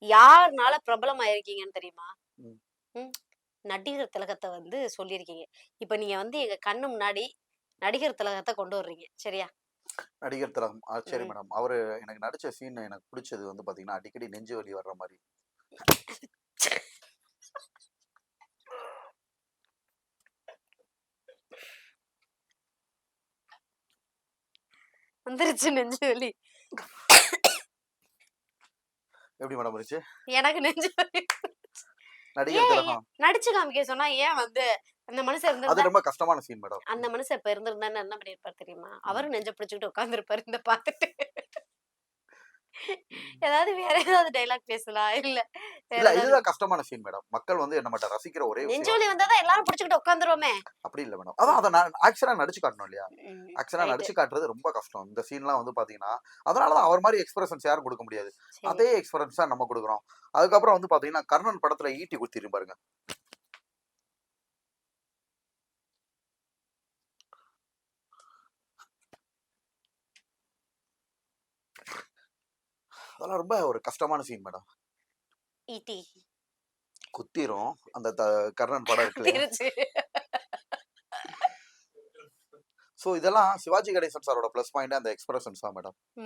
யாருனால பிரபலம் ஆயிருக்கீங்கன்னு தெரியுமா? ம். ம். நடிகர் திலகத்த வந்து சொல்லியிருக்கீங்க. இப்ப நீங்க வந்து எங்க கண்ணு முன்னாடி நடிகர் திலகத்த கொண்டு வர்றீங்க. சரியா? நடிகர் திலகம். சரி ம். மேடம். அவரு எனக்கு நடிச்ச சீன் எனக்கு புடிச்சது வந்து பாத்தீங்கன்னா, அடிக்கடி நெஞ்சு வலி வர்ற மாரி. வந்துருச்சு நெஞ்சு வலி. எப்படி மேடம் இருந்துச்சு? எனக்கு நெஞ்சு வலி. நடிகர் ஏன் திலகம். நடிச்சு காமிக்க சொன்னா ஏன் வந்து அந்த மனுஷன் அது இருந்திருந்தா ரொம்ப கஷ்டமான சீன் மேடம். அந்த மனுஷன் இப்ப இருந்திருந்தான்னா என்ன பண்ணியிருப்பாரு தெரியுமா? ம். அவரும் நெஞ்ச பிடிச்சுக்கிட்டு உட்கார்ந்திருப்பாரு இத பார்த்துட்டு. ம். ஏதாவது வேற ஏதாவது டயலாக் பேசலாம். இல்ல வேற இல்ல ஏதாவது இதுதான் கஷ்டமான சீன் மேடம். மக்கள் வந்து நம்மட்ட ரசிக்கிற ஒரே நெஞ்சு விஷயம் வலி வந்தா தான் எல்லாரும் புடிச்சுக்கிட்டு உட்கார்ந்துருவோமே. அப்படி இல்ல மேடம். அதான் அத நான் ஆக்ஷனா நடிச்சு காட்டணும் இல்லையா? ம். ஆக்ஷனா ரைட்டு. நடிச்சு காட்டுறது ரொம்ப கஷ்டம். இந்த சீன்லாம் வந்து பாத்தீங்கன்னா, அதனால தான் அவர் மாரி எக்ஸ்பிரஷன்ஸ் யாரும் குடுக்க முடியாது. சரி. அதே எக்ஸ்பிரஷன்ஸ் தான் நம்ம குடுக்குறோம். அதுக்கப்புறம் வந்து பாத்தீங்கன்னா, கர்ணன் படத்துல ஈட்டி குத்திரும் பாருங்க. அதெல்லாம் ரொம்ப ஒரு கஷ்டமான சீன் மேடம். ஈட்டி. குத்திரும். அந்த கர்ணன் படம் இருக்கு இல்லையா? குத்திருச்சு. ஸோ இதெல்லாம் சிவாஜி கணேசன் சாரோட ப்ளஸ் பாயிண்ட்டே அந்த எக்ஸ்பிரஷன்ஸ் தான் மேடம்.